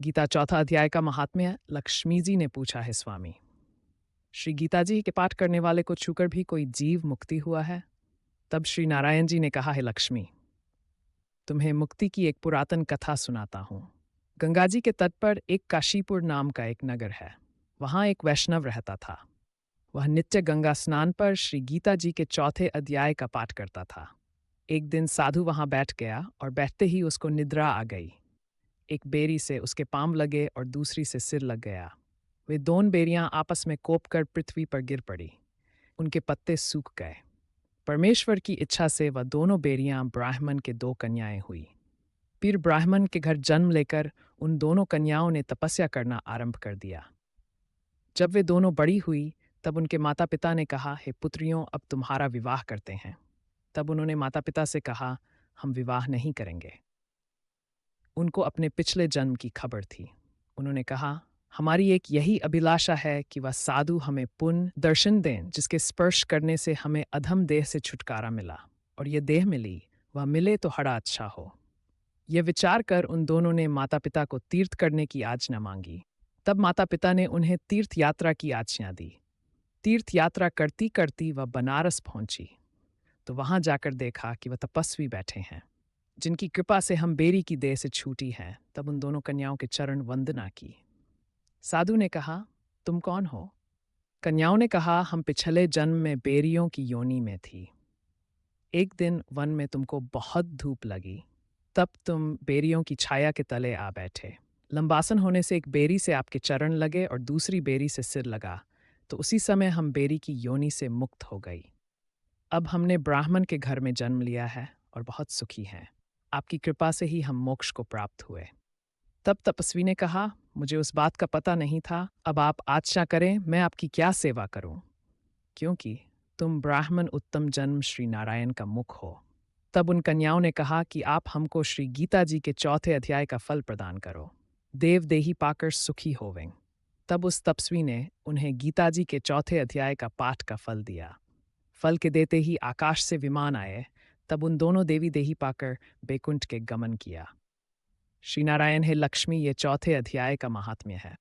गीता चौथा अध्याय का महात्म्य। लक्ष्मी जी ने पूछा है स्वामी, श्री गीता जी के पाठ करने वाले को छूकर भी कोई जीव मुक्ति हुआ है? तब श्री नारायण जी ने कहा है, लक्ष्मी, तुम्हें मुक्ति की एक पुरातन कथा सुनाता हूँ। गंगा जी के तट पर एक काशीपुर नाम का एक नगर है। वहाँ एक वैष्णव रहता था। वह नित्य गंगा स्नान पर श्री गीता जी के चौथे अध्याय का पाठ करता था। एक दिन साधु वहाँ बैठ गया और बैठते ही उसको निद्रा आ गई। एक बेरी से उसके पांव लगे और दूसरी से सिर लग गया। वे दोनों बेरियां आपस में कोप कर पृथ्वी पर गिर पड़ी। उनके पत्ते सूख गए। परमेश्वर की इच्छा से वह दोनों बेरियां ब्राह्मण के दो कन्याएं हुई। फिर ब्राह्मण के घर जन्म लेकर उन दोनों कन्याओं ने तपस्या करना आरंभ कर दिया। जब वे दोनों बड़ी हुई तब उनके माता पिता ने कहा, हे पुत्रियों, अब तुम्हारा विवाह करते हैं। तब उन्होंने माता पिता से कहा, हम विवाह नहीं करेंगे। उनको अपने पिछले जन्म की खबर थी। उन्होंने कहा, हमारी एक यही अभिलाषा है कि वह साधु हमें पुण्य दर्शन दें जिसके स्पर्श करने से हमें अधम देह से छुटकारा मिला, और ये देह मिली, वह मिले तो बड़ा अच्छा हो। यह विचार कर उन दोनों ने माता पिता को तीर्थ करने की आज्ञा मांगी। तब माता पिता ने उन्हें तीर्थ यात्रा की आज्ञा दी। तीर्थ यात्रा करती करती वह बनारस पहुंची तो वहां जाकर देखा कि वह तपस्वी बैठे हैं जिनकी कृपा से हम बेरी की देह से छूटी हैं। तब उन दोनों कन्याओं के चरण वंदना की। साधु ने कहा, तुम कौन हो? कन्याओं ने कहा, हम पिछले जन्म में बेरियों की योनि में थी। एक दिन वन में तुमको बहुत धूप लगी, तब तुम बेरियों की छाया के तले आ बैठे। लंबासन होने से एक बेरी से आपके चरण लगे और दूसरी बेरी से सिर लगा, तो उसी समय हम बेरी की योनि से मुक्त हो गई। अब हमने ब्राह्मण के घर में जन्म लिया है और बहुत सुखी हैं। आपकी कृपा से ही हम मोक्ष को प्राप्त हुए। तब तपस्वी ने कहा, मुझे उस बात का पता नहीं था। अब आप आज्ञा करें, मैं आपकी क्या सेवा करूं? क्योंकि तुम ब्राह्मण उत्तम जन्म श्री नारायण का मुख हो। तब उन कन्याओं ने कहा कि आप हमको श्री गीता जी के चौथे अध्याय का फल प्रदान करो, देव देही पाकर सुखी होवें। तब उस तपस्वी ने उन्हें गीता जी के चौथे अध्याय का पाठ का फल दिया। फल के देते ही आकाश से विमान आए। तब उन दोनों देवी देही पाकर बैकुंठ के गमन किया। श्री नारायण है लक्ष्मी, ये चौथे अध्याय का महात्म्य है।